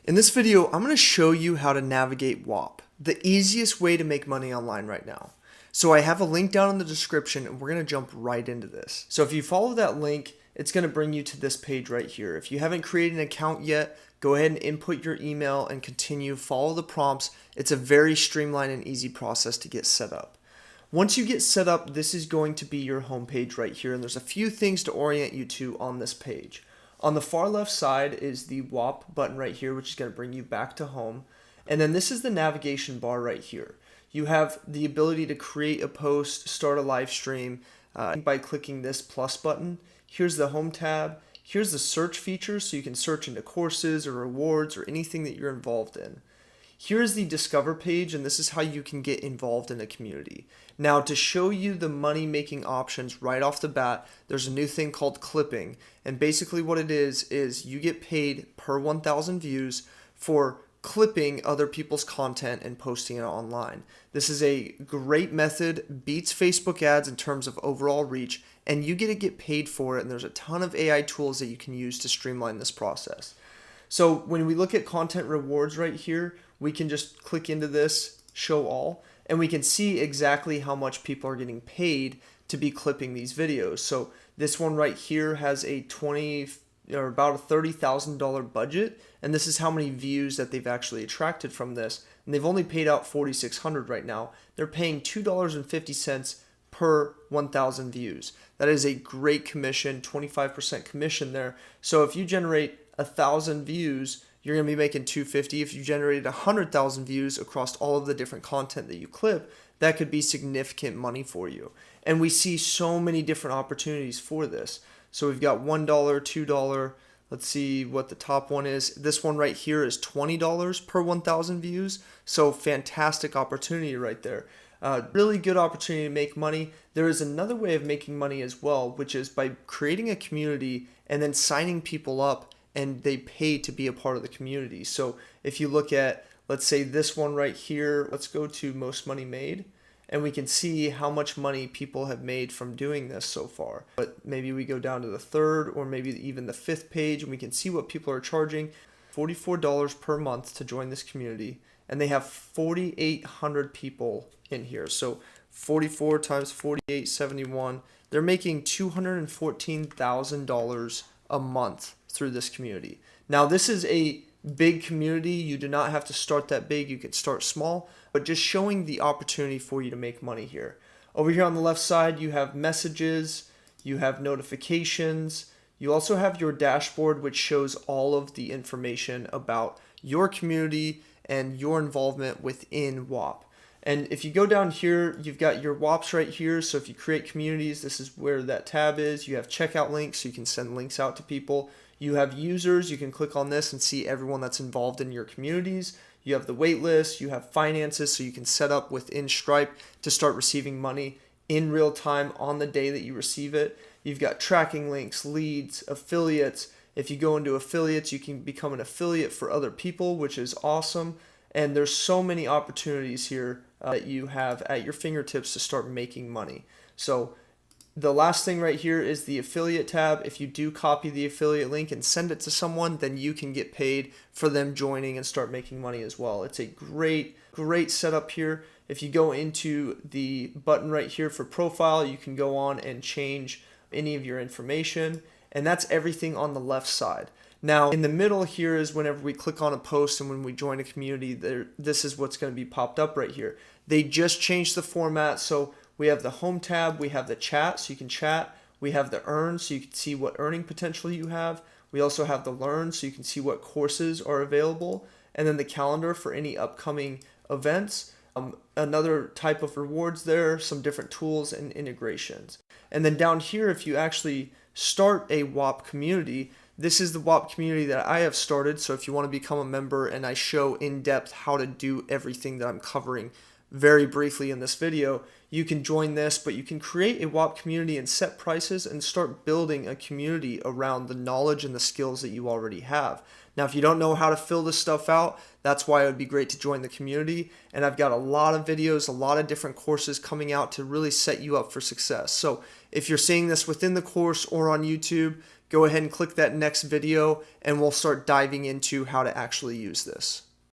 In this video, I'm going to show you how to navigate Whop, the easiest way to make money online right now. So I have a link down in the description and we're going to jump right into this. So if you follow that link, it's going to bring you to this page right here. If you haven't created an account yet, go ahead and input your email and continue, follow the prompts. It's a very streamlined and easy process to get set up. Once you get set up, this is going to be your homepage right here, and there's a few things to orient you to on this page. On the far left side is the Whop button right here, which is going to bring you back to home. And then this is the navigation bar right here. You have the ability to create a post, start a live stream by clicking this plus button. Here's the home tab. Here's the search feature, so you can search into courses or rewards or anything that you're involved in. Here's the Discover page, and this is how you can get involved in a community. Now, to show you the money-making options right off the bat, there's a new thing called clipping. And basically what it is you get paid per 1,000 views for clipping other people's content and posting it online. This is a great method, beats Facebook ads in terms of overall reach, and you get paid for it, and there's a ton of AI tools that you can use to streamline this process. So when we look at content rewards right here, we can just click into this, show all, and we can see exactly how much people are getting paid to be clipping these videos. So this one right here has a about a $30,000 budget, and this is how many views that they've actually attracted from this. And they've only paid out $4,600 right now. They're paying $2.50 per 1,000 views. That is a great commission, 25% commission there. So if you generate 1,000 views, you're going to be making $250. If you generated 100,000 views across all of the different content that you clip, that could be significant money for you. And we see so many different opportunities for this. So we've got $1, $2. Let's see what the top one is. This one right here is $20 per 1,000 views. So fantastic opportunity right there. Really good opportunity to make money. There is another way of making money as well, which is by creating a community and then signing people up, and they pay to be a part of the community. So if you look at, let's say this one right here, let's go to most money made, and we can see how much money people have made from doing this so far. But maybe we go down to the third or maybe even the fifth page, and we can see what people are charging. $44 per month to join this community, and they have 4,800 people in here. So 44 times 48, 71. They're making $214,000 a month through this community. Now, this is a big community. You do not have to start that big. You can start small, but just showing the opportunity for you to make money here. Over here on the left side, you have messages, you have notifications, you also have your dashboard, which shows all of the information about your community and your involvement within Whop. And if you go down here, you've got your Whops right here. So if you create communities, this is where that tab is. You have checkout links, so you can send links out to people. You have users, you can click on this and see everyone that's involved in your communities. You have the wait list, you have finances, so you can set up within Stripe to start receiving money in real time on the day that you receive it. You've got tracking links, leads, affiliates. If you go into affiliates, you can become an affiliate for other people, which is awesome. And there's so many opportunities here that you have at your fingertips to start making money. So the last thing right here is the affiliate tab. If you do copy the affiliate link and send it to someone, then you can get paid for them joining and start making money as well. It's a great setup here. If you go into the button right here for profile, you can go on and change any of your information. And that's everything on the left side. Now, in the middle here is whenever we click on a post and when we join a community, this is what's going to be popped up right here. They just changed the format, so we have the home tab, we have the chat, so you can chat. We have the earn, so you can see what earning potential you have. We also have the learn, so you can see what courses are available. And then the calendar for any upcoming events. Another type of rewards there, some different tools and integrations. And then down here, if you actually start a Whop community, this is the Whop community that I have started. So if you want to become a member, and I show in depth how to do everything that I'm covering very briefly in this video, you can join this, but you can create a Whop community and set prices and start building a community around the knowledge and the skills that you already have. Now, if you don't know how to fill this stuff out, that's why it would be great to join the community. And I've got a lot of videos, a lot of different courses coming out to really set you up for success. So if you're seeing this within the course or on YouTube, go ahead and click that next video and we'll start diving into how to actually use this.